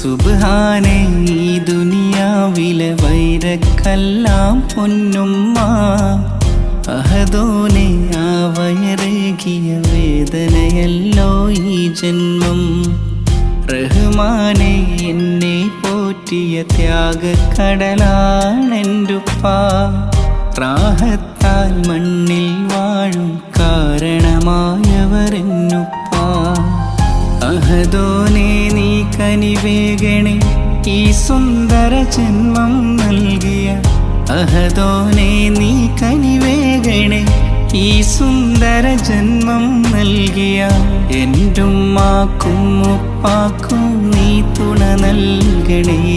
സുബ്ഹാനേ ഈ ദുനിയാവിലെ വൈരക്കെല്ലാം പൊന്നുമ്മ. അഹദോനെ ആ വയറേകിയ വേദനയല്ലോ ഈ ജന്മം. റഹ്മാനെ എന്നെ പോറ്റിയ ത്യാഗക്കടലാണെൻ്റുപ്പ. റാഹത്താൽ മണ്ണിൽ വാഴും കാരണമായവരെന്നുപ്പ. അഹദോനെ നീ കനിവേഗണേ ഈ സുന്ദര ജന്മം നൽകിയ. അഹദോനെ നീ കനിവേഗണേ ഈ സുന്ദര ജന്മം നൽകിയ. എൻ്റുമ്മാക്കും ഉപ്പാക്കും നീ തുണ നൽകണേ.